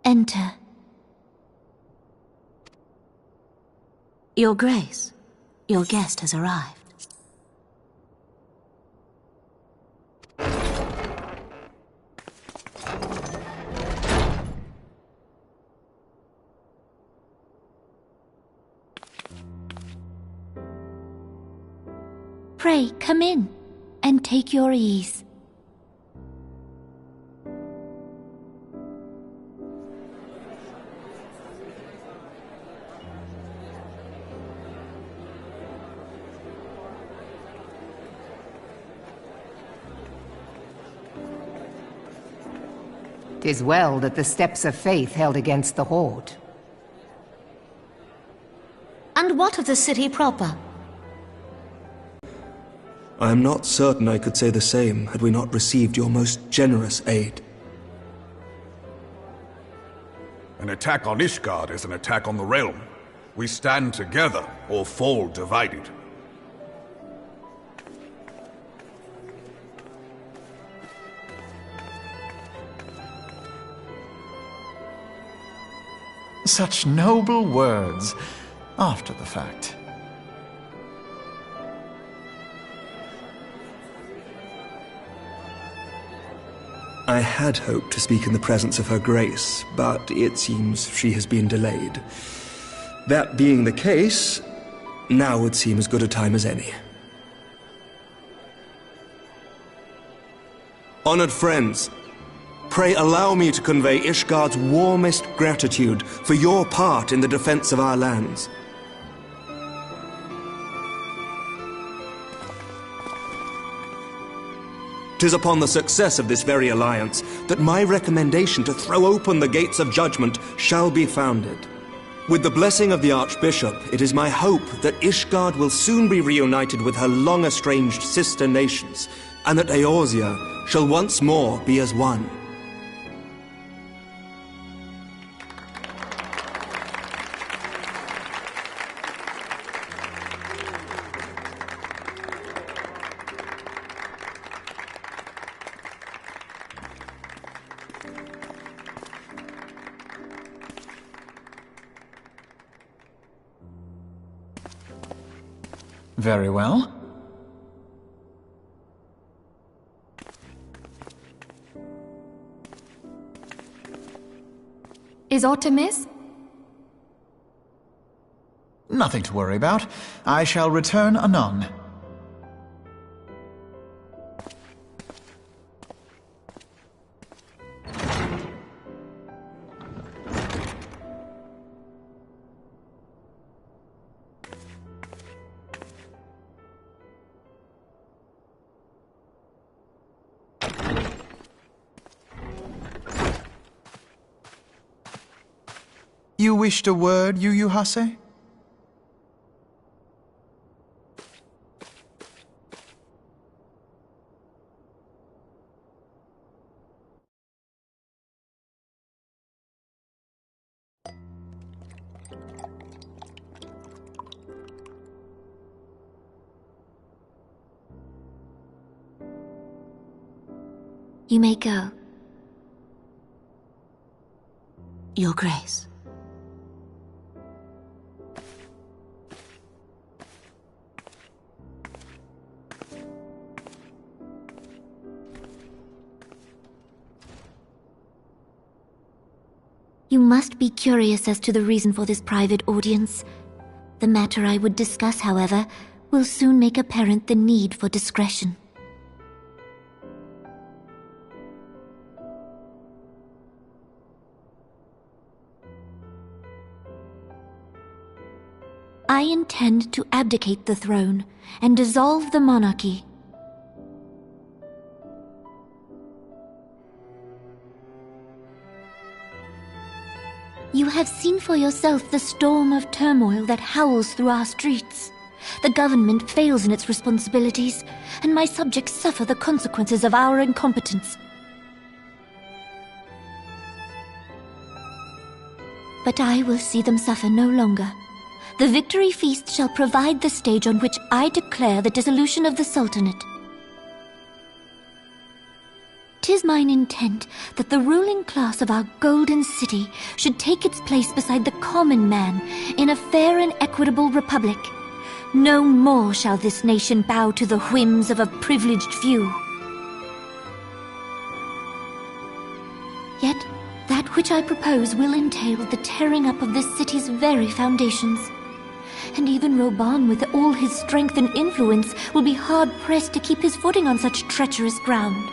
Enter. Your Grace, your guest has arrived. Pray, come in, and take your ease. "'Tis well that the steps of faith held against the Horde." And what of the city proper? I am not certain I could say the same had we not received your most generous aid. An attack on Ishgard is an attack on the realm. We stand together or fall divided. Such noble words after the fact. I had hoped to speak in the presence of Her Grace, but it seems she has been delayed. That being the case, now would seem as good a time as any. Honored friends, pray allow me to convey Ishgard's warmest gratitude for your part in the defense of our lands. 'Tis upon the success of this very alliance that my recommendation to throw open the gates of judgment shall be founded. With the blessing of the Archbishop, it is my hope that Ishgard will soon be reunited with her long-estranged sister nations, and that Eorzea shall once more be as one. Very well. Is aught amiss? Nothing to worry about. I shall return anon. You wished a word, Yu Yu Hase? You may go. Your Grace. You must be curious as to the reason for this private audience. The matter I would discuss, however, will soon make apparent the need for discretion. I intend to abdicate the throne and dissolve the monarchy. You have seen for yourself the storm of turmoil that howls through our streets. The government fails in its responsibilities, and my subjects suffer the consequences of our incompetence. But I will see them suffer no longer. The victory feast shall provide the stage on which I declare the dissolution of the Sultanate. 'Tis mine intent that the ruling class of our golden city should take its place beside the common man in a fair and equitable republic. No more shall this nation bow to the whims of a privileged few. Yet, that which I propose will entail the tearing up of this city's very foundations. And even Roban, with all his strength and influence, will be hard-pressed to keep his footing on such treacherous ground.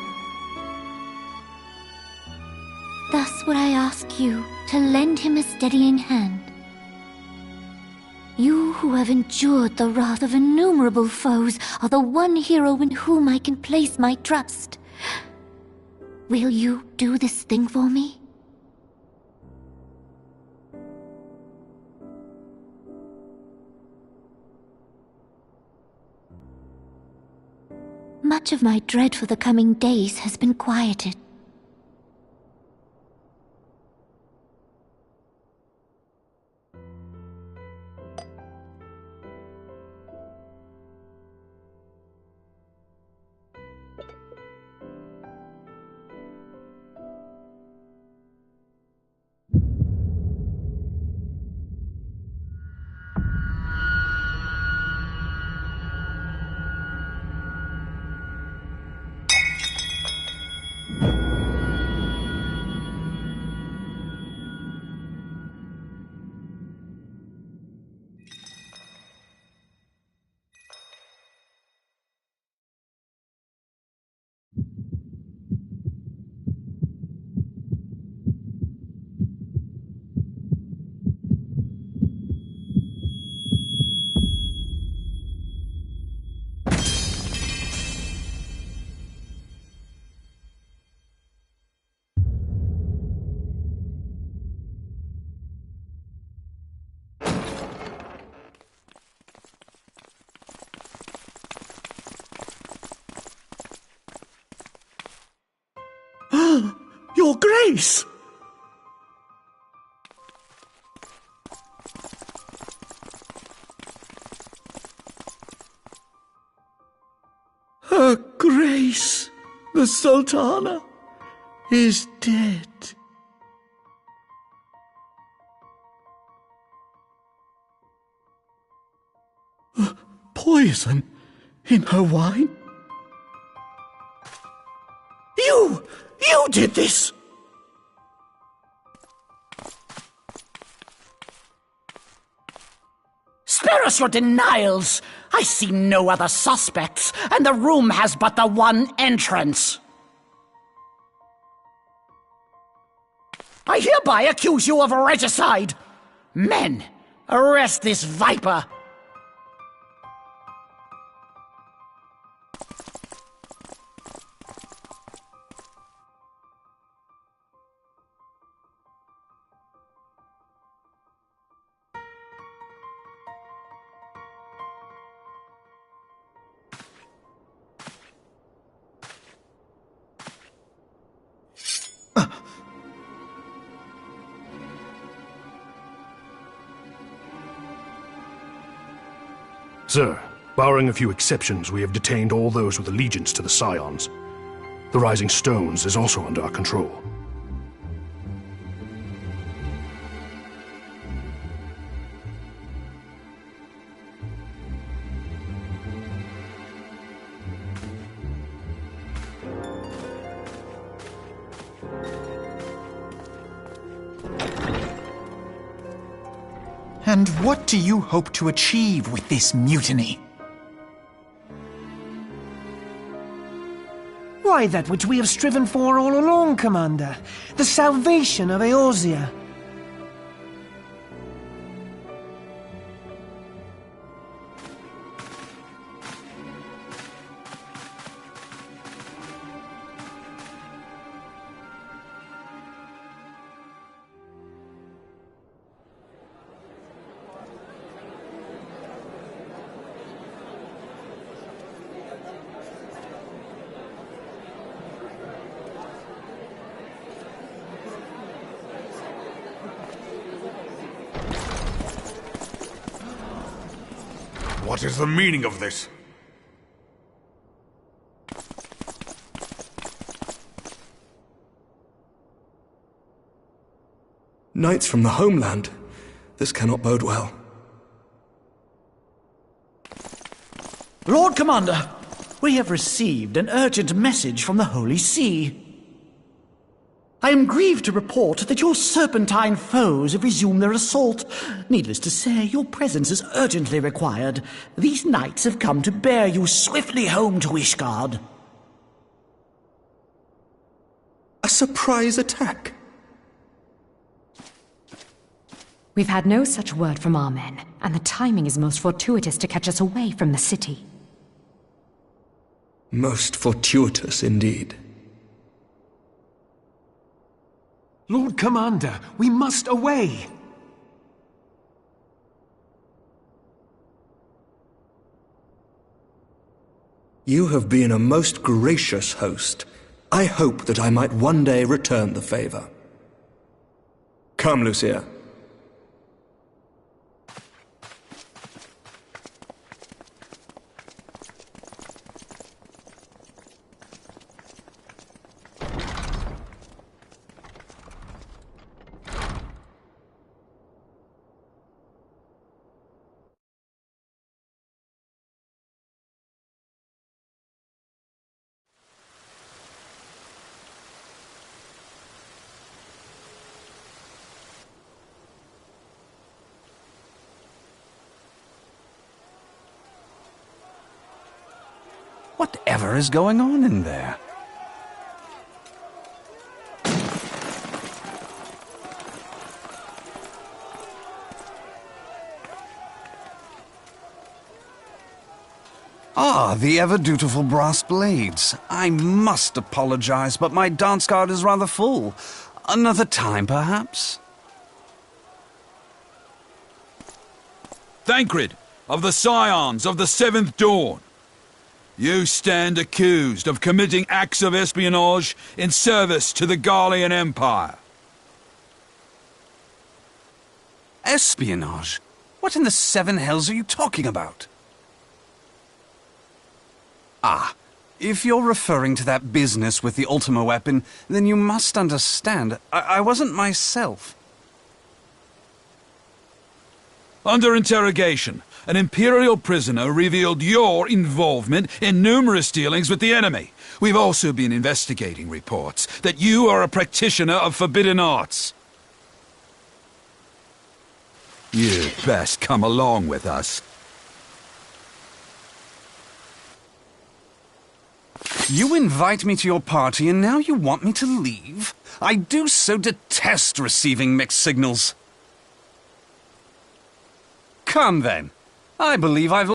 Thus would I ask you to lend him a steadying hand. You who have endured the wrath of innumerable foes are the one hero in whom I can place my trust. Will you do this thing for me? Much of my dread for the coming days has been quieted. Your Grace! Her Grace, the Sultana, is dead. Poison in her wine? You did this! Spare us your denials! I see no other suspects, and the room has but the one entrance. I hereby accuse you of regicide! Men, arrest this viper! Sir, barring a few exceptions, we have detained all those with allegiance to the Scions. The Rising Stones is also under our control. And what do you hope to achieve with this mutiny? Why, that which we have striven for all along, Commander. The salvation of Eorzea. What is the meaning of this? Knights from the homeland. This cannot bode well. Lord Commander, we have received an urgent message from the Holy See. I am grieved to report that your serpentine foes have resumed their assault. Needless to say, your presence is urgently required. These knights have come to bear you swiftly home to Ishgard. A surprise attack? We've had no such word from our men, and the timing is most fortuitous to catch us away from the city. Most fortuitous indeed. Lord Commander, we must away! You have been a most gracious host. I hope that I might one day return the favor. Come, Lucia. Whatever is going on in there? Ah, the ever-dutiful brass blades. I must apologize, but my dance card is rather full. Another time, perhaps? Thancred, of the Scions of the Seventh Dawn. You stand accused of committing acts of espionage in service to the Garlean Empire. Espionage? What in the seven hells are you talking about? Ah, if you're referring to that business with the Ultima weapon, then you must understand, I wasn't myself. Under interrogation, an Imperial prisoner revealed your involvement in numerous dealings with the enemy. We've also been investigating reports that you are a practitioner of forbidden arts. You'd best come along with us. You invite me to your party and now you want me to leave? I do so detest receiving mixed signals. Come then. I believe I've...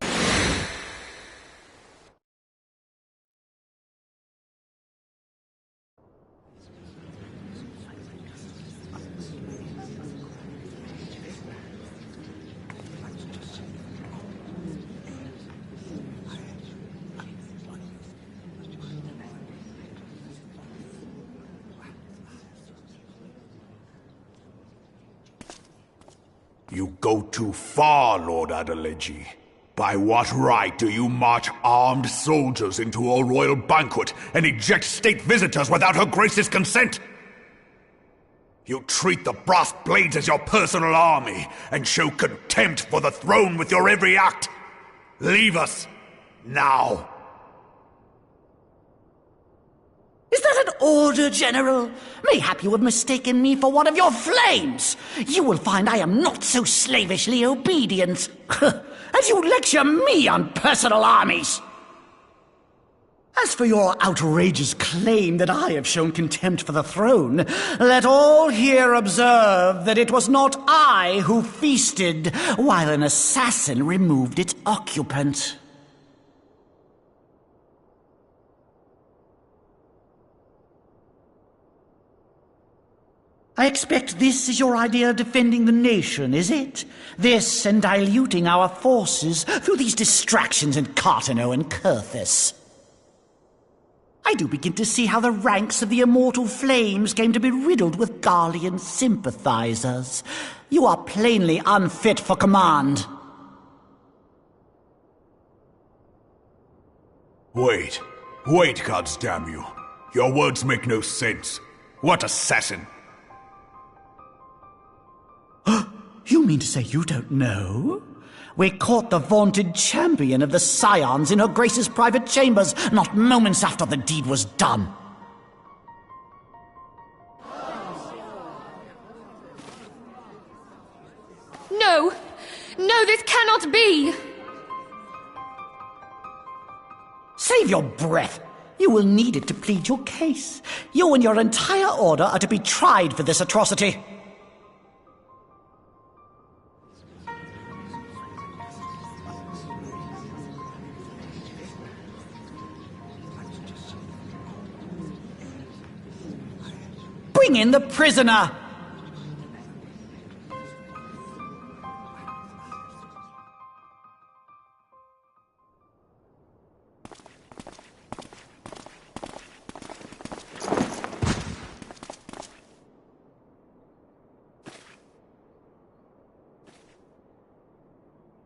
You go too far, Lord Adeleji. By what right do you march armed soldiers into a royal banquet and eject state visitors without Her Grace's consent? You treat the brass blades as your personal army and show contempt for the throne with your every act. Leave us, now. Is that an order, General? Mayhap you have mistaken me for one of your flames. You will find I am not so slavishly obedient. As you lecture me on personal armies. As for your outrageous claim that I have shown contempt for the throne, let all here observe that it was not I who feasted while an assassin removed its occupant. I expect this is your idea of defending the nation, is it? This and diluting our forces through these distractions in Carteneau and Kurthis. I do begin to see how the ranks of the Immortal Flames came to be riddled with Garlean sympathizers. You are plainly unfit for command. Wait, goddamn you. Your words make no sense. What assassin? You mean to say you don't know? We caught the vaunted champion of the Scions in Her Grace's private chambers, not moments after the deed was done. No! No, this cannot be! Save your breath. You will need it to plead your case. You and your entire order are to be tried for this atrocity. Bring in the prisoner!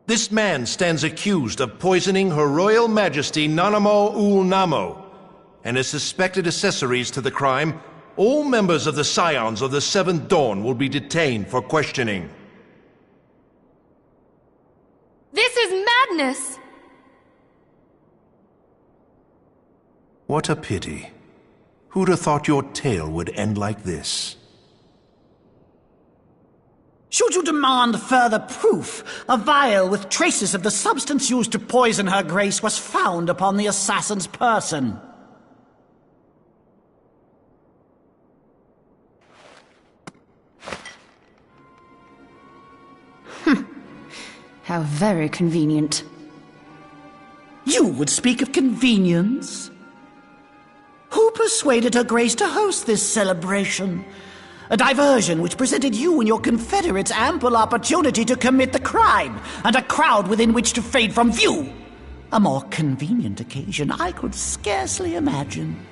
This man stands accused of poisoning Her Royal Majesty Nanamo Ul Namo, and as suspected accessories to the crime, all members of the Scions of the Seventh Dawn will be detained for questioning. This is madness! What a pity. Who'd have thought your tale would end like this? Should you demand further proof, a vial with traces of the substance used to poison Her Grace was found upon the assassin's person. How very convenient. You would speak of convenience? Who persuaded Her Grace to host this celebration? A diversion which presented you and your confederates ample opportunity to commit the crime, and a crowd within which to fade from view. A more convenient occasion I could scarcely imagine.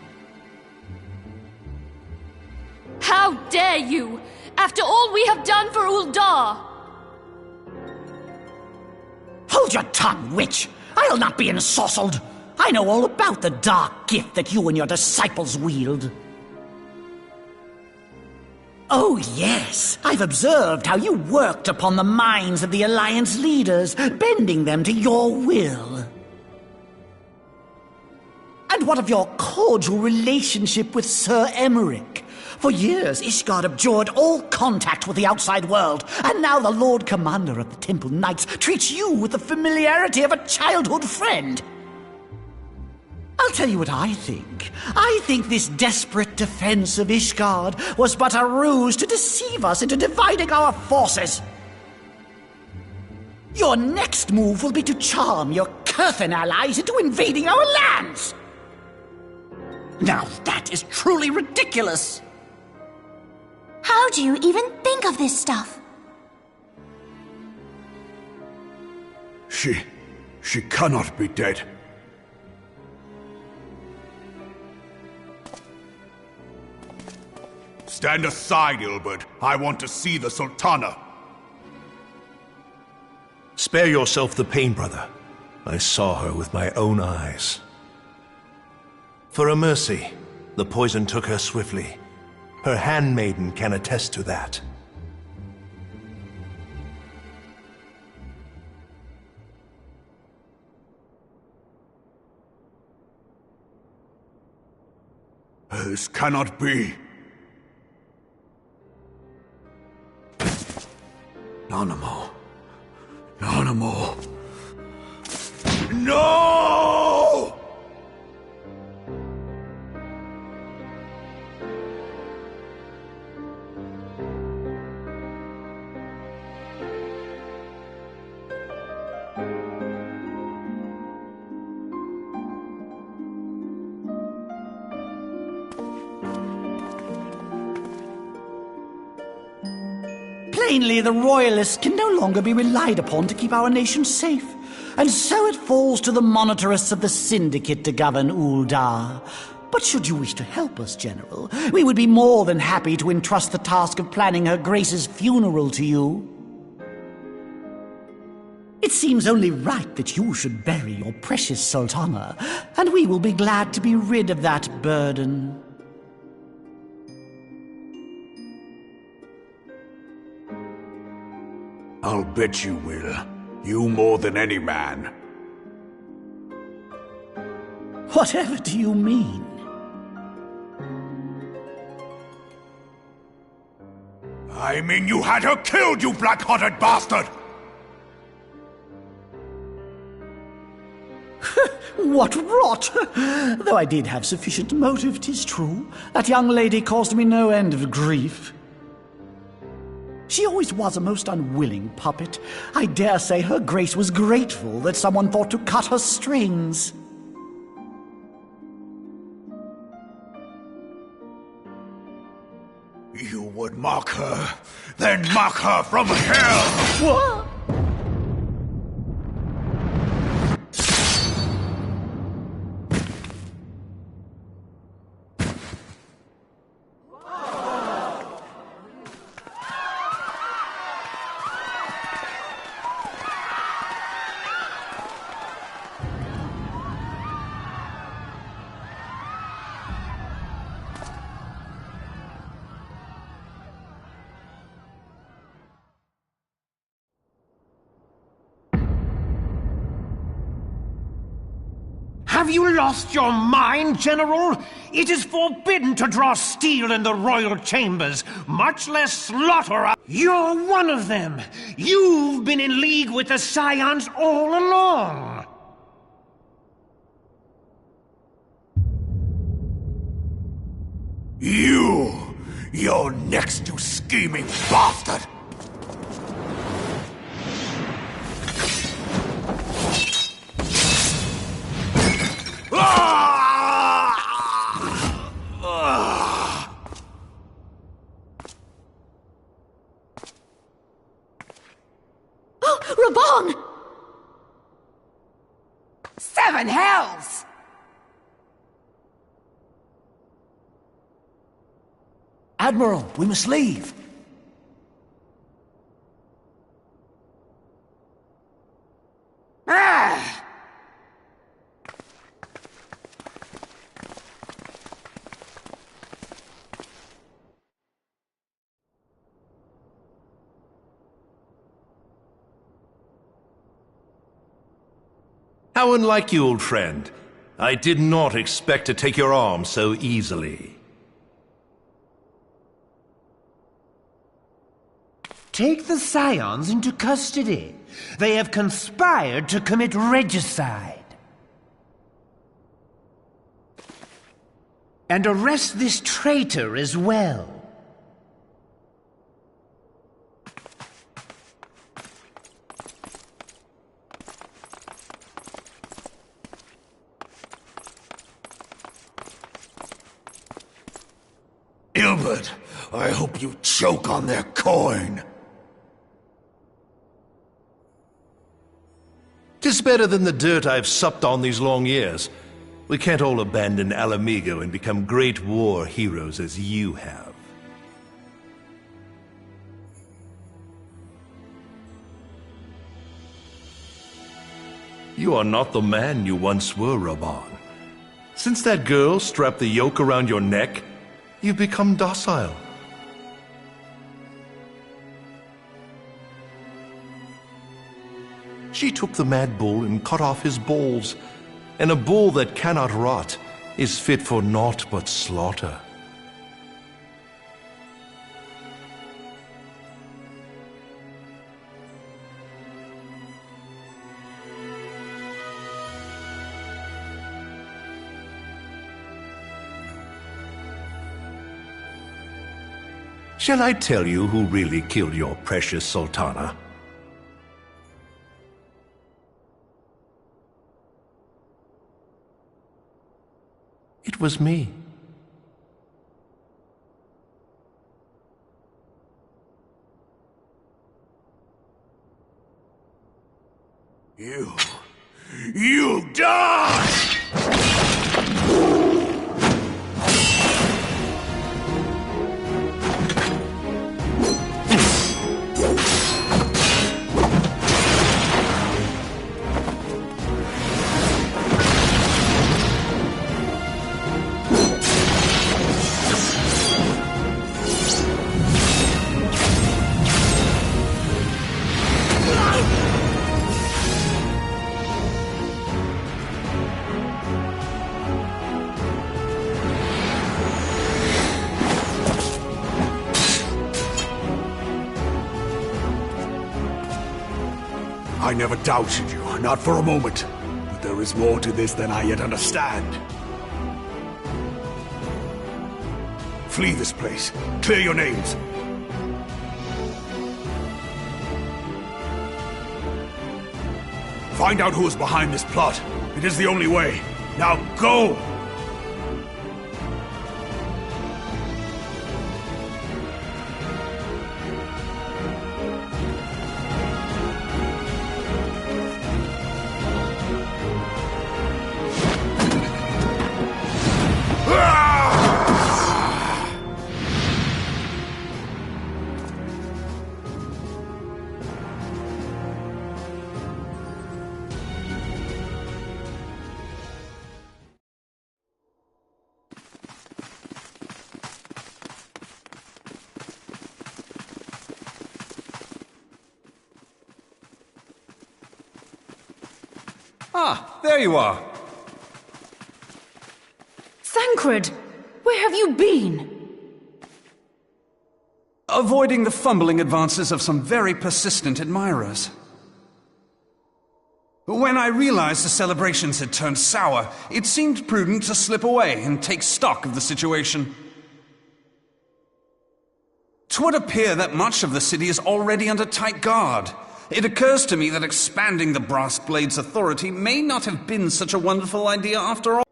How dare you! After all we have done for Uldar! Hold your tongue, witch! I'll not be ensorcelled! I know all about the dark gift that you and your disciples wield. Oh, yes. I've observed how you worked upon the minds of the Alliance leaders, bending them to your will. And what of your cordial relationship with Sir Emmerich? For years, Ishgard abjured all contact with the outside world, and now the Lord Commander of the Temple Knights treats you with the familiarity of a childhood friend. I'll tell you what I think. I think this desperate defense of Ishgard was but a ruse to deceive us into dividing our forces. Your next move will be to charm your Kurthan allies into invading our lands. Now that is truly ridiculous. How do you even think of this stuff? She cannot be dead. Stand aside, Ilbert. I want to see the Sultana. Spare yourself the pain, brother. I saw her with my own eyes. For a mercy, the poison took her swiftly. Her handmaiden can attest to that. This cannot be. Nanamo. Nanamo. No! Plainly, the Royalists can no longer be relied upon to keep our nation safe. And so it falls to the monitorists of the Syndicate to govern Uldar. But should you wish to help us, General, we would be more than happy to entrust the task of planning Her Grace's funeral to you. It seems only right that you should bury your precious Sultana, and we will be glad to be rid of that burden. I'll bet you will. You more than any man. Whatever do you mean? I mean you had her killed, you black-hearted bastard! What rot! Though I did have sufficient motive, 'tis true. That young lady caused me no end of grief. She always was a most unwilling puppet. I dare say Her Grace was grateful that someone thought to cut her strings. You would mock her, then mock her from hell! What? Have you lost your mind, General? It is forbidden to draw steel in the royal chambers, much less slaughter. You're one of them. You've been in league with the Scions all along. You're next, you scheming bastard! Raban! Seven hells! Admiral, we must leave. Ah! How unlike you, old friend. I did not expect to take your arm so easily. Take the Scions into custody. They have conspired to commit regicide. And arrest this traitor as well. Ilbert, I hope you choke on their coin. 'Tis better than the dirt I've supped on these long years. We can't all abandon Alamigo and become great war heroes as you have. You are not the man you once were, Raban. Since that girl strapped the yoke around your neck, you've become docile. She took the mad bull and cut off his balls, and a bull that cannot rot is fit for naught but slaughter. Shall I tell you who really killed your precious Sultana? It was me. You die! I never doubted you, not for a moment. But there is more to this than I yet understand. Flee this place. Clear your names. Find out who is behind this plot. It is the only way. Now go! Ah, there you are. Thancred, where have you been? Avoiding the fumbling advances of some very persistent admirers. When I realized the celebrations had turned sour, it seemed prudent to slip away and take stock of the situation. 'Twould appear that much of the city is already under tight guard. It occurs to me that expanding the Brass Blade's authority may not have been such a wonderful idea after all.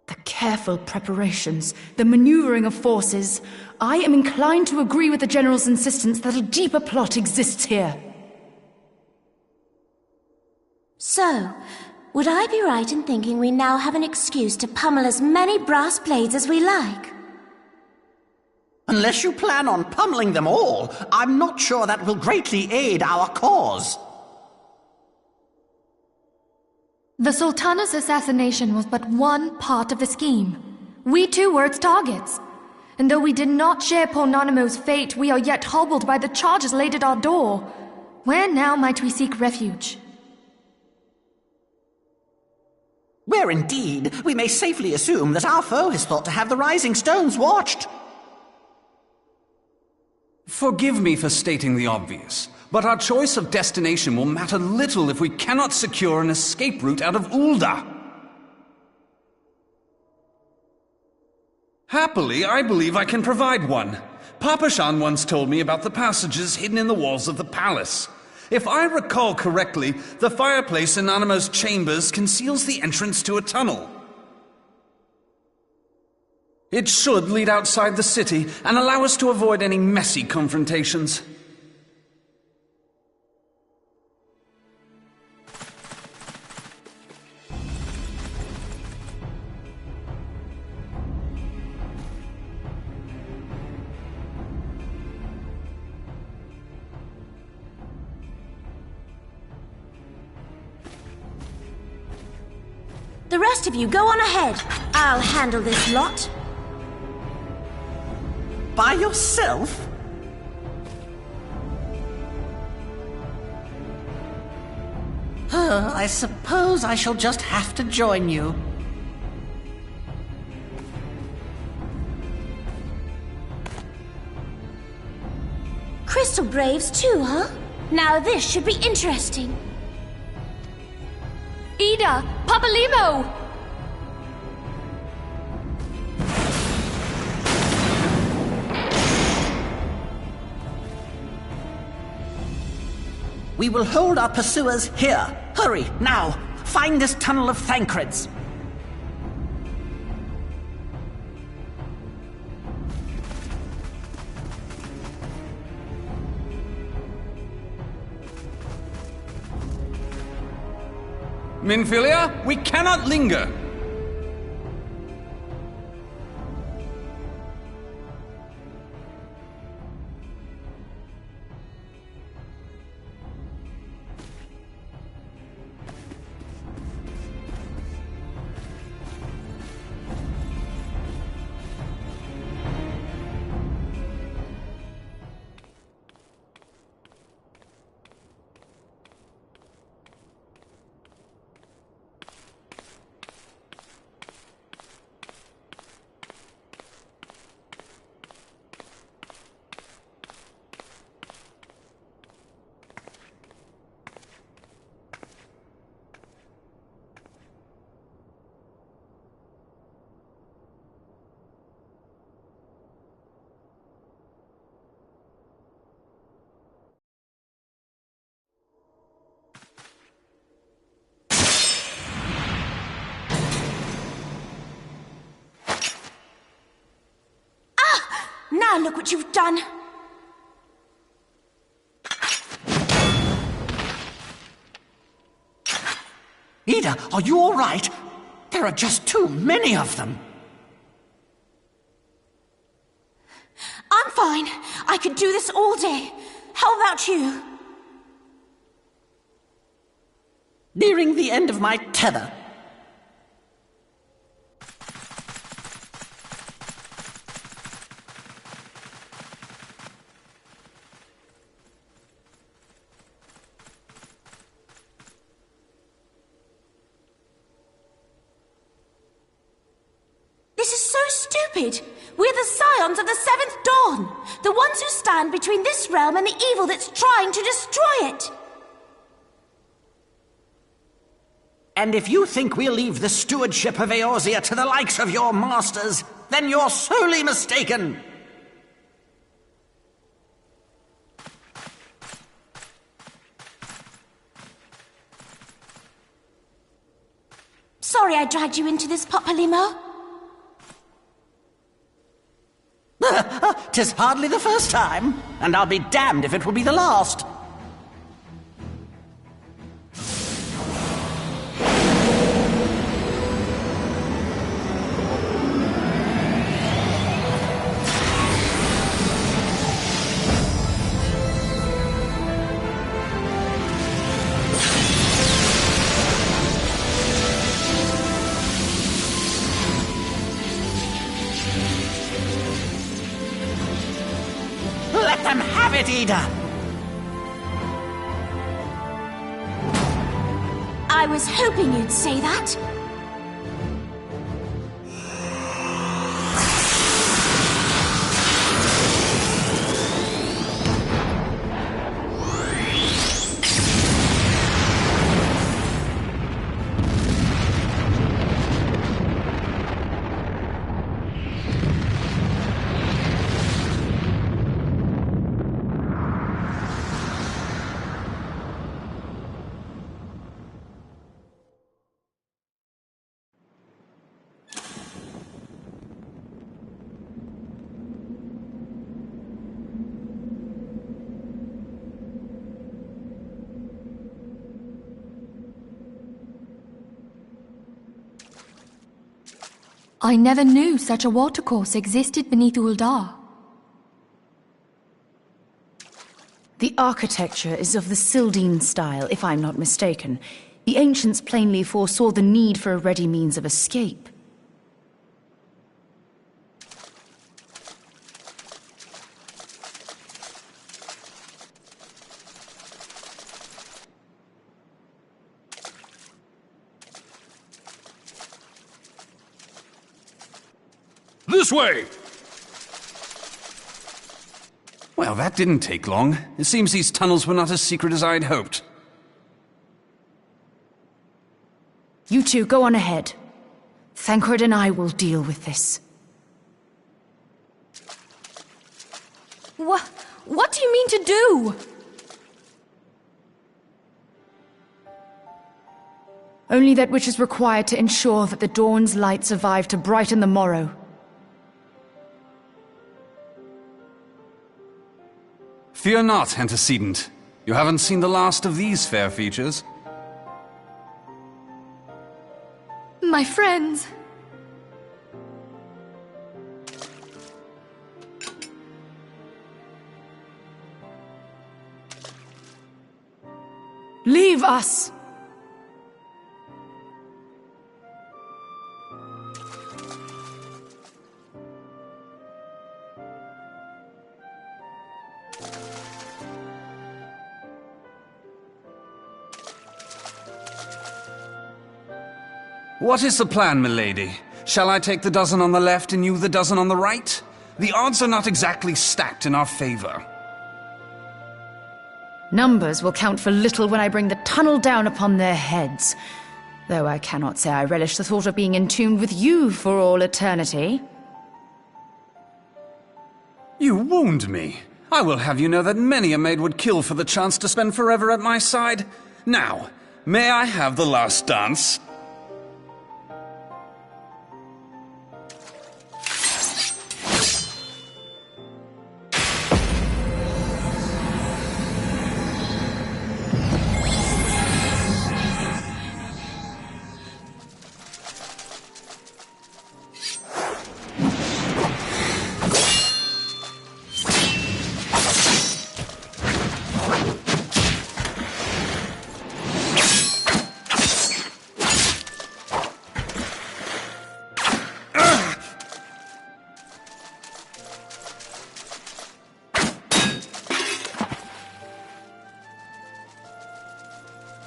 The careful preparations, the maneuvering of forces. I am inclined to agree with the General's insistence that a deeper plot exists here. So, would I be right in thinking we now have an excuse to pummel as many brass blades as we like? Unless you plan on pummeling them all, I'm not sure that will greatly aid our cause. The Sultana's assassination was but one part of the scheme. We too were its targets. And though we did not share Pornonimo's fate, we are yet hobbled by the charges laid at our door. Where now might we seek refuge? Where indeed, we may safely assume that our foe has thought to have the Rising Stones watched. Forgive me for stating the obvious, but our choice of destination will matter little if we cannot secure an escape route out of Ul'dah. Happily, I believe I can provide one. Papashan once told me about the passages hidden in the walls of the palace. If I recall correctly, the fireplace in Animo's chambers conceals the entrance to a tunnel. It should lead outside the city and allow us to avoid any messy confrontations. The rest of you go on ahead. I'll handle this lot. By yourself? I suppose I shall just have to join you. Crystal Braves too, huh? Now this should be interesting. Ida! Papalymo! We will hold our pursuers here. Hurry, now! Find this tunnel of Thancred's. Minfilia, we cannot linger! Now look what you've done! Ida, are you all right? There are just too many of them. I'm fine. I could do this all day. How about you? Nearing the end of my tether. This is so stupid. We're the Scions of the Seventh Dawn. The ones who stand between this realm and the evil that's trying to destroy it. And if you think we'll leave the stewardship of Eorzea to the likes of your masters, then you're sorely mistaken. Sorry I dragged you into this, Papalymo. 'Tis hardly the first time, and I'll be damned if it will be the last. Let them have it, Ida! I was hoping you'd say that. I never knew such a watercourse existed beneath Ul'dah. The architecture is of the Sildine style, if I'm not mistaken. The ancients plainly foresaw the need for a ready means of escape. This way! Well, that didn't take long. It seems these tunnels were not as secret as I'd hoped. You two go on ahead. Thancred and I will deal with this. What do you mean to do? Only that which is required to ensure that the dawn's light survive to brighten the morrow. Fear not, antecedent. You haven't seen the last of these fair features. My friends. Leave us! What is the plan, milady? Shall I take the dozen on the left and you the dozen on the right? The odds are not exactly stacked in our favor. Numbers will count for little when I bring the tunnel down upon their heads. Though I cannot say I relish the thought of being entombed with you for all eternity. You wound me. I will have you know that many a maid would kill for the chance to spend forever at my side. Now, may I have the last dance?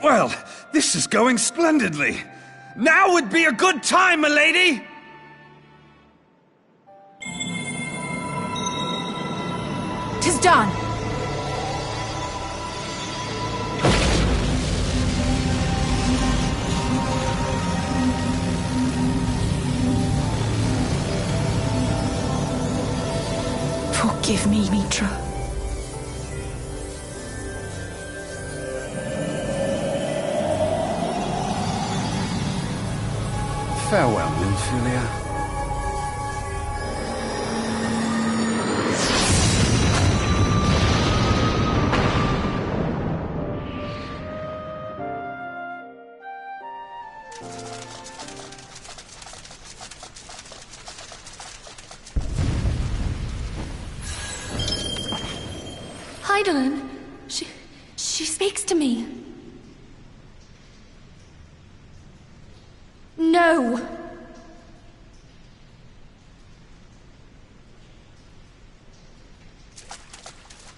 Well, this is going splendidly. Now would be a good time, milady! "'Tis done! Forgive me, Mitra. Farewell, Nymphulia. Hydaelyn, she speaks to me. No!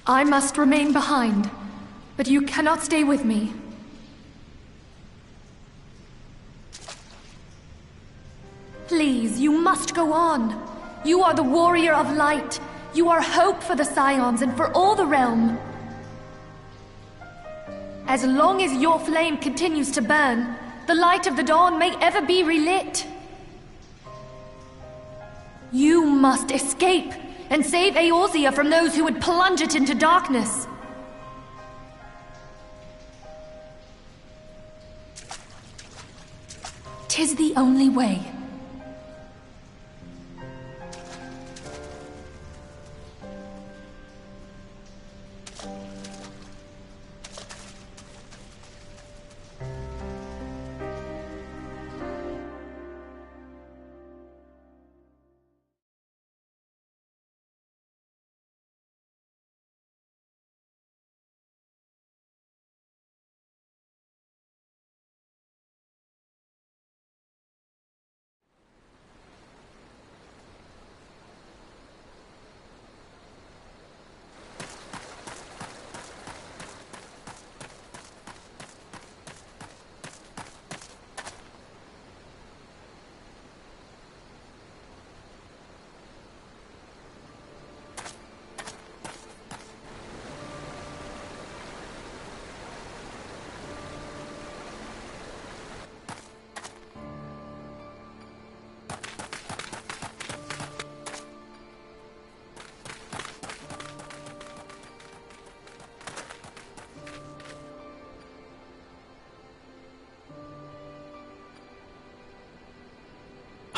I must remain behind, but you cannot stay with me. Please, you must go on. You are the warrior of light. You are hope for the Scions and for all the realm. As long as your flame continues to burn, the light of the dawn may ever be relit. You must escape and save Eorzea from those who would plunge it into darkness. 'Tis the only way.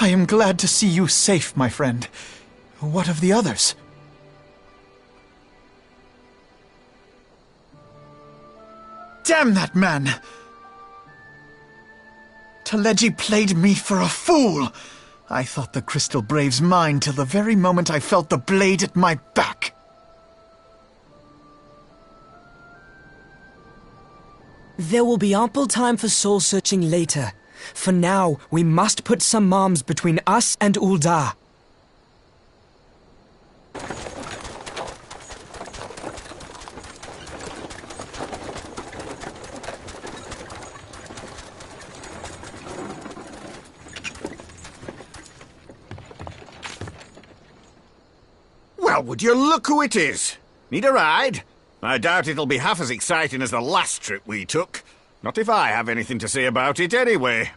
I am glad to see you safe, my friend. What of the others? Damn that man! Teleji played me for a fool! I thought the Crystal Brave's mine till the very moment I felt the blade at my back. There will be ample time for soul-searching later. For now, we must put some arms between us and Ul'dah. Well, would you look who it is? Need a ride? I doubt it'll be half as exciting as the last trip we took. Not if I have anything to say about it anyway.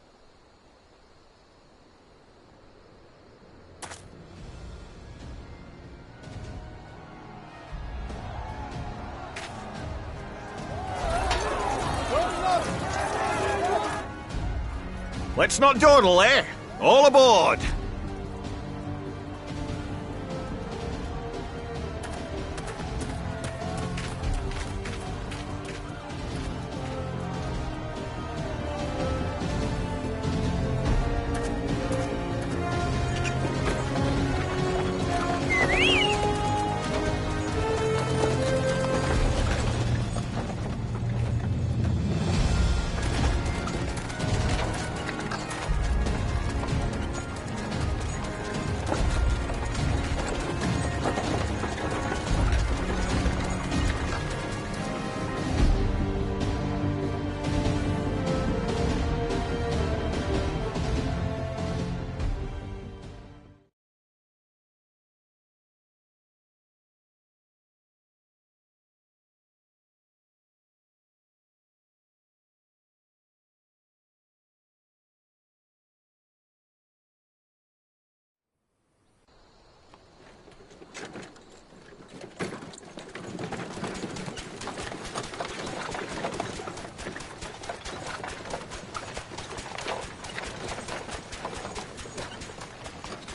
Let's not dawdle, eh? All aboard!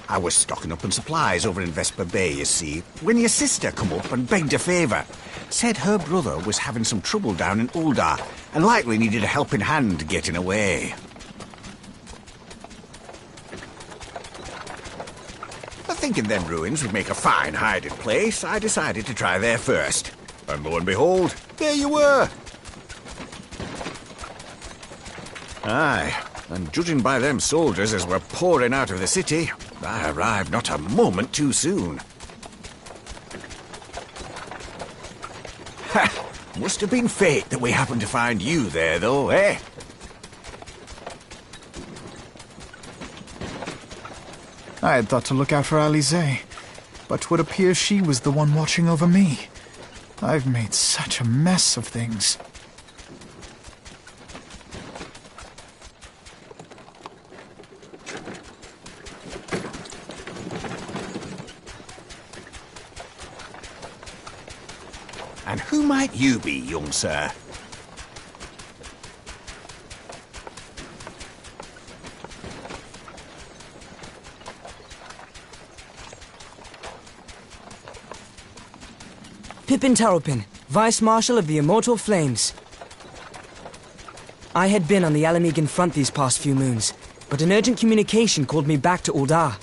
I was stocking up on supplies over in Vesper Bay, you see, when your sister come up and begged a favour. Said her brother was having some trouble down in Ul'dah, and likely needed a helping hand getting away. Thinking them ruins would make a fine hiding place, I decided to try there first. And lo and behold, there you were! Aye, and judging by them soldiers as were pouring out of the city, I arrived not a moment too soon. Ha! Must have been fate that we happened to find you there, though, eh? I had thought to look out for Alisaie, but 'twould appear she was the one watching over me. I've made such a mess of things. And who might you be, young sir? Pippin Taropin, Vice Marshal of the Immortal Flames. I had been on the Alamegan front these past few moons, but an urgent communication called me back to Ul'dah.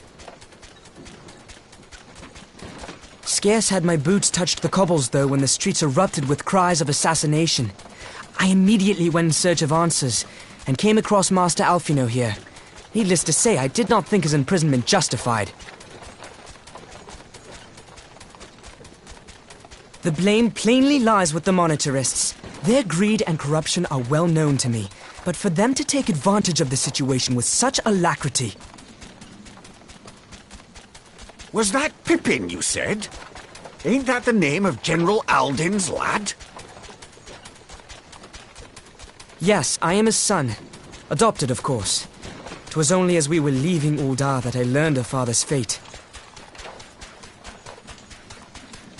Scarce had my boots touched the cobbles, though, when the streets erupted with cries of assassination. I immediately went in search of answers, and came across Master Alphino here. Needless to say, I did not think his imprisonment justified. The blame plainly lies with the Monitarists. Their greed and corruption are well known to me, but for them to take advantage of the situation with such alacrity... Was that Pippin, you said? Ain't that the name of General Alden's lad? Yes, I am his son. Adopted, of course. 'Twas only as we were leaving Ul'dah that I learned of father's fate.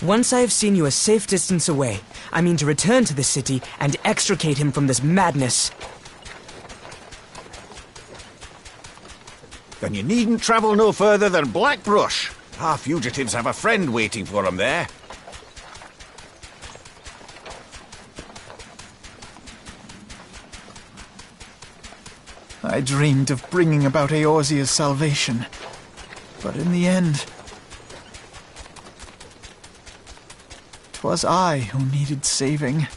Once I have seen you a safe distance away, I mean to return to the city and extricate him from this madness. Then you needn't travel no further than Blackbrush. Our fugitives have a friend waiting for them there. I dreamed of bringing about Eorzea's salvation. But in the end, 'twas I who needed saving.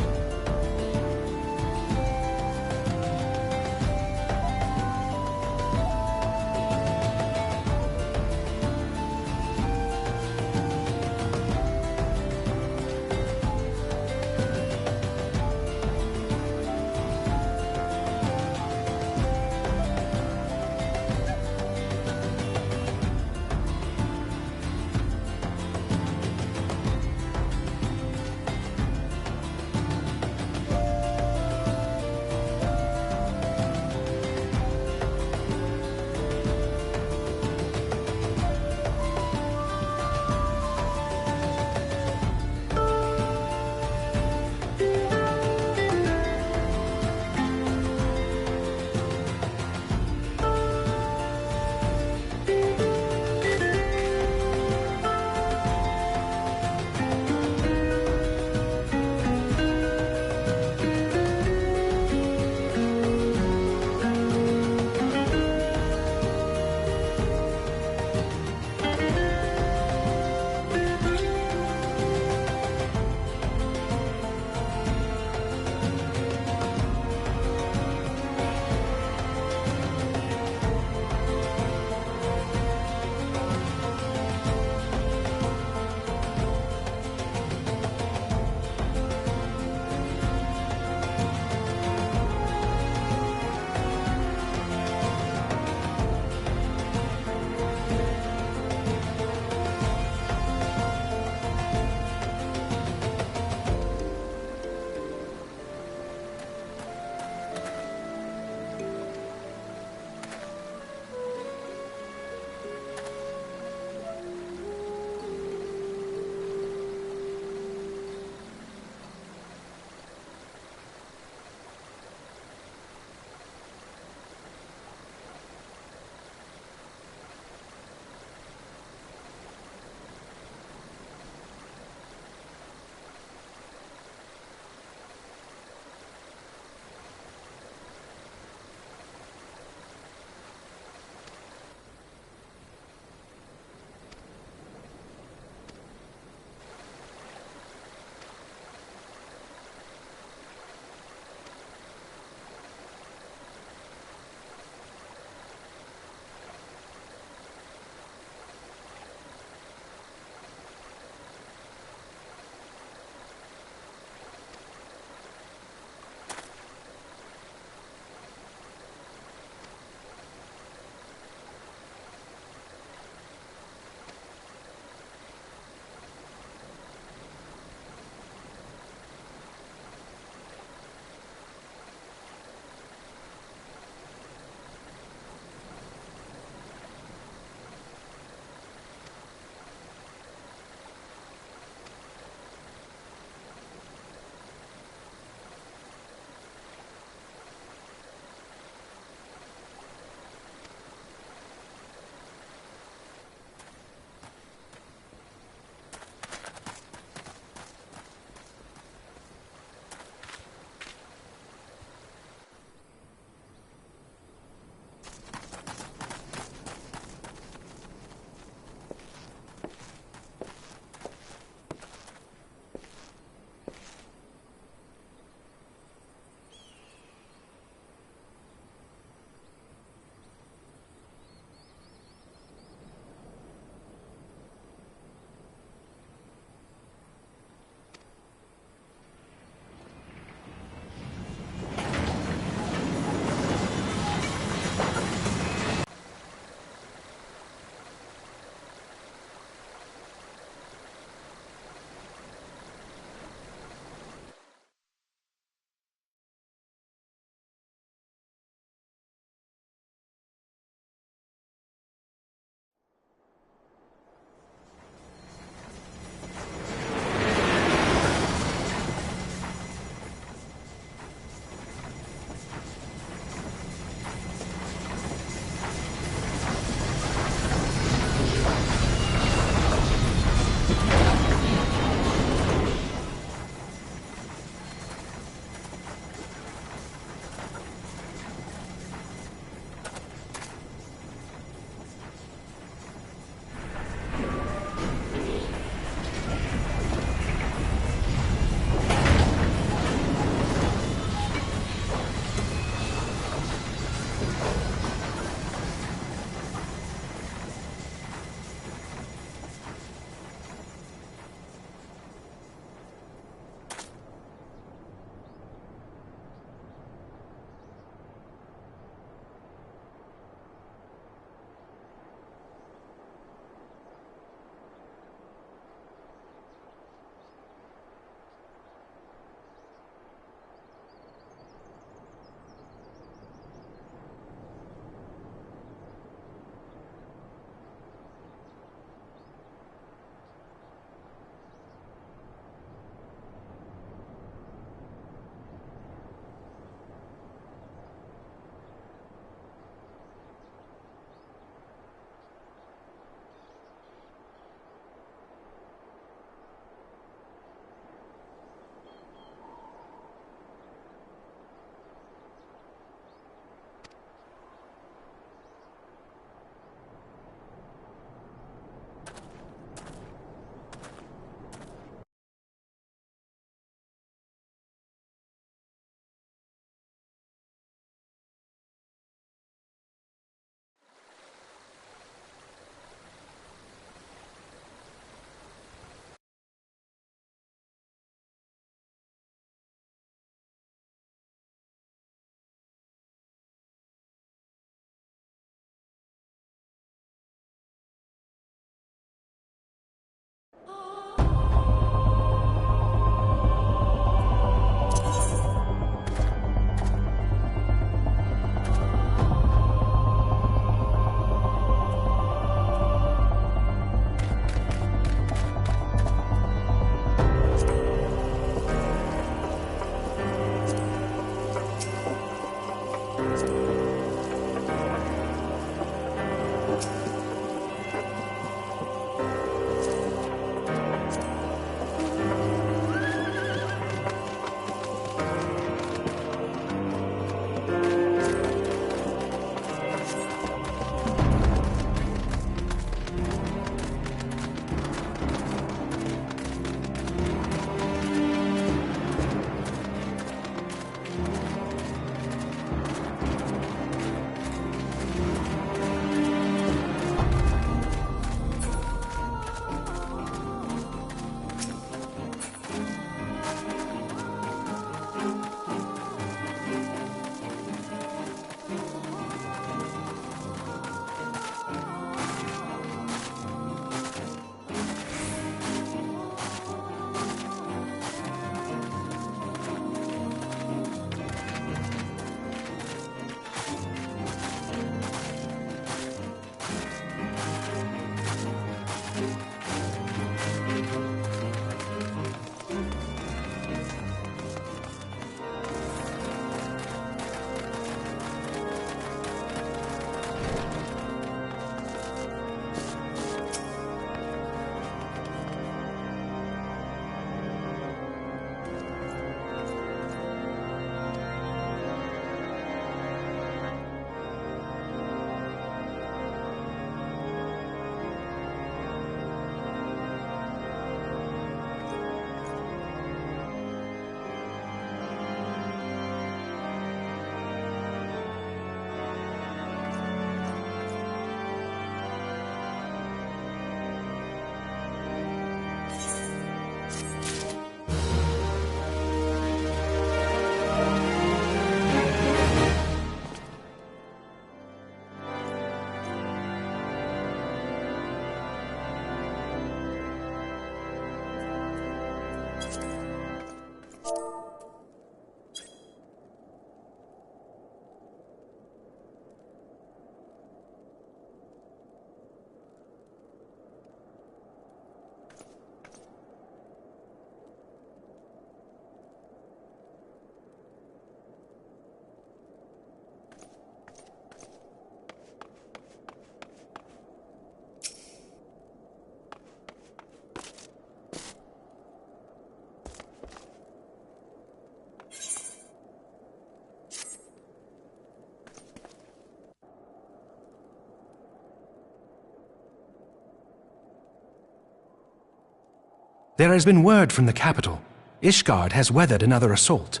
There has been word from the capital. Ishgard has weathered another assault,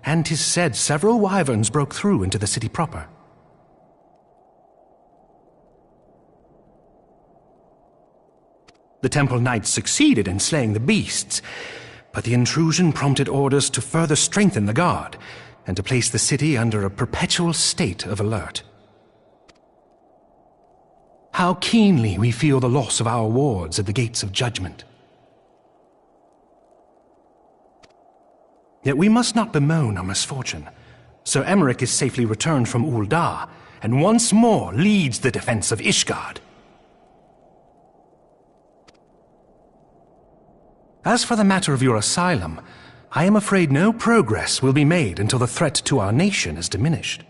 and 'tis said several wyverns broke through into the city proper. The Temple Knights succeeded in slaying the beasts, but the intrusion prompted orders to further strengthen the guard, and to place the city under a perpetual state of alert. How keenly we feel the loss of our wards at the Gates of Judgment. Yet we must not bemoan our misfortune. Sir Emmerich is safely returned from Ul'dah, and once more leads the defense of Ishgard. As for the matter of your asylum, I am afraid no progress will be made until the threat to our nation is diminished.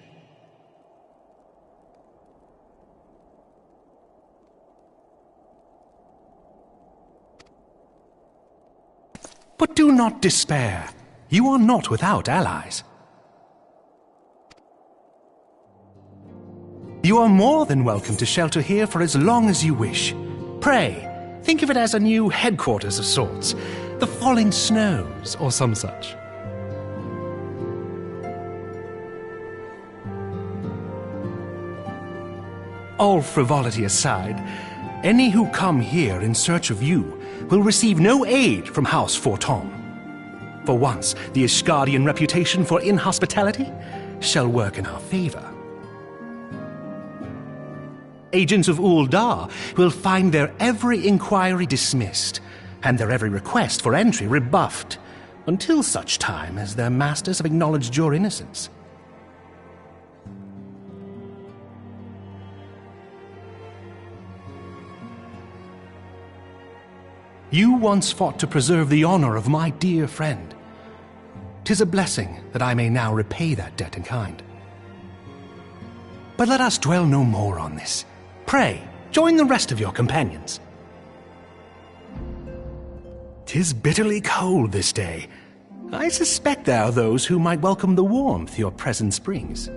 But do not despair. You are not without allies. You are more than welcome to shelter here for as long as you wish. Pray, think of it as a new headquarters of sorts. The Falling Snows, or some such. All frivolity aside, any who come here in search of you will receive no aid from House Forton. For once, the Ishgardian reputation for inhospitality shall work in our favor. Agents of Ul'dah will find their every inquiry dismissed, and their every request for entry rebuffed, until such time as their masters have acknowledged your innocence. You once fought to preserve the honor of my dear friend. 'Tis a blessing that I may now repay that debt in kind. But let us dwell no more on this. Pray, join the rest of your companions. 'Tis bitterly cold this day. I suspect there are those who might welcome the warmth your presence brings.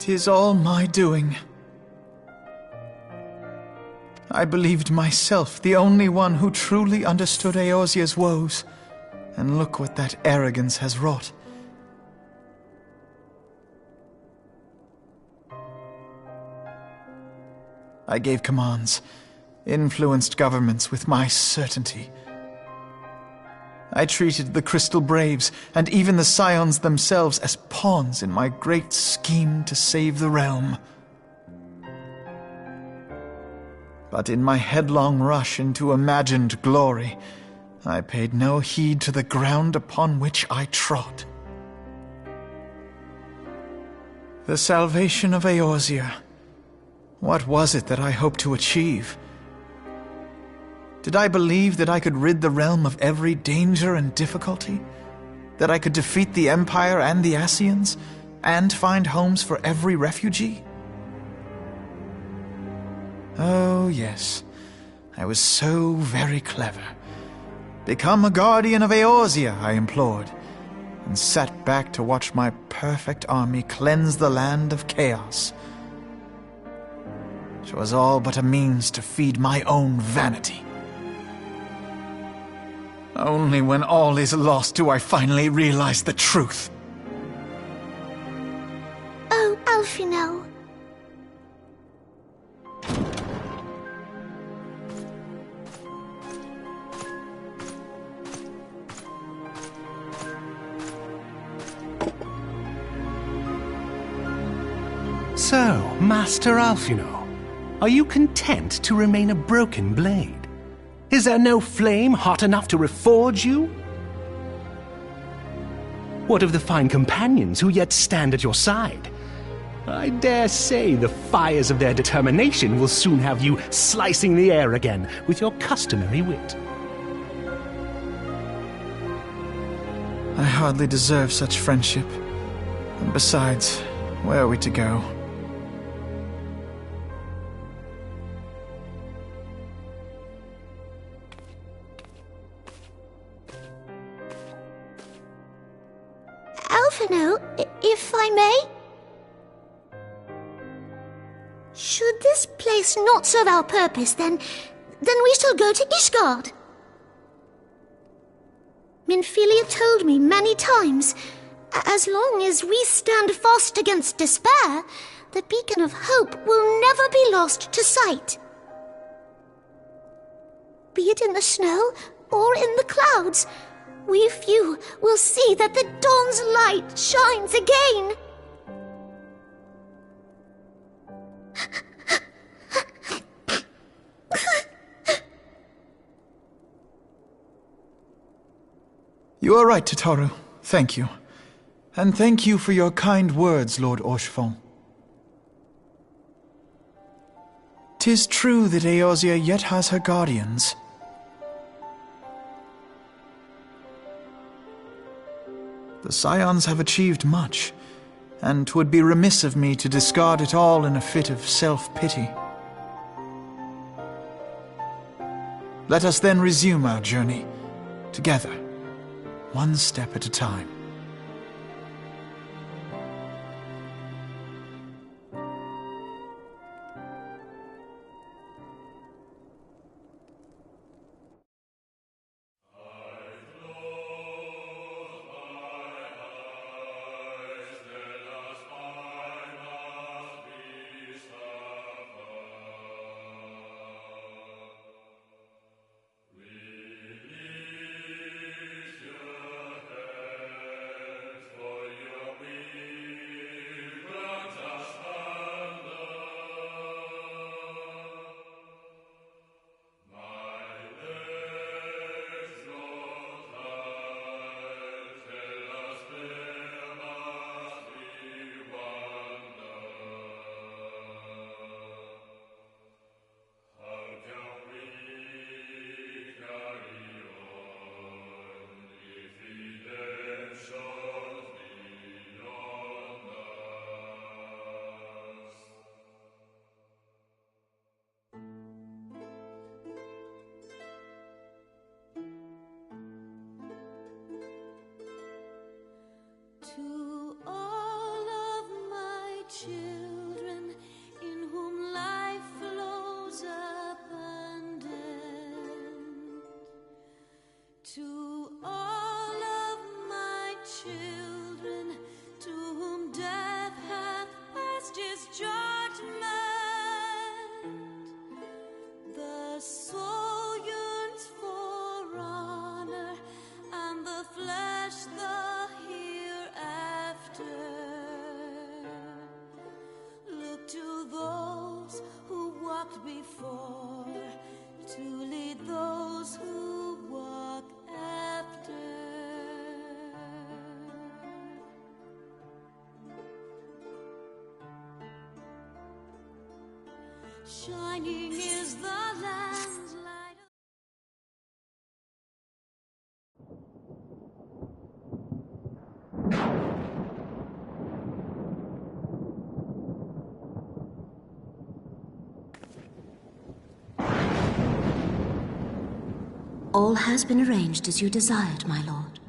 'Tis all my doing. I believed myself the only one who truly understood Eorzea's woes, and look what that arrogance has wrought. I gave commands, influenced governments with my certainty. I treated the Crystal Braves and even the Scions themselves as pawns in my great scheme to save the realm. But in my headlong rush into imagined glory, I paid no heed to the ground upon which I trod. The salvation of Eorzea. What was it that I hoped to achieve? Did I believe that I could rid the realm of every danger and difficulty? That I could defeat the Empire and the Ascians, and find homes for every refugee? Oh, yes. I was so very clever. Become a guardian of Eorzea, I implored, and sat back to watch my perfect army cleanse the land of chaos. 'Twas all but a means to feed my own vanity. Only when all is lost do I finally realize the truth. Oh, Alphinaud. So, Master Alphinaud, are you content to remain a broken blade? Is there no flame hot enough to reforge you? What of the fine companions who yet stand at your side? I dare say the fires of their determination will soon have you slicing the air again with your customary wit. I hardly deserve such friendship. And besides, where are we to go? Alphinaud, if I may? Should this place not serve our purpose, then we shall go to Ishgard. Minfilia told me many times, as long as we stand fast against despair, the beacon of hope will never be lost to sight. Be it in the snow or in the clouds, we few will see that the dawn's light shines again. You are right, Tataru. Thank you. And thank you for your kind words, Lord Orchefon. 'Tis true that Eorzea yet has her guardians. The Scions have achieved much, and 'twould be remiss of me to discard it all in a fit of self-pity. Let us then resume our journey, together, one step at a time. The soul yearns for honor, and the flesh the hereafter. Look to those who walked before, to lead those who walk after. Shining is the land's light. All has been arranged as you desired, my lord.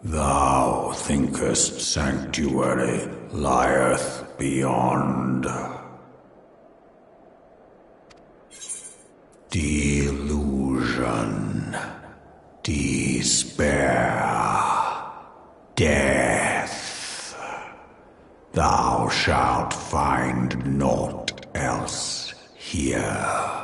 Thou thinkest sanctuary lieth beyond. Delusion, despair, death. Thou shalt find naught else here.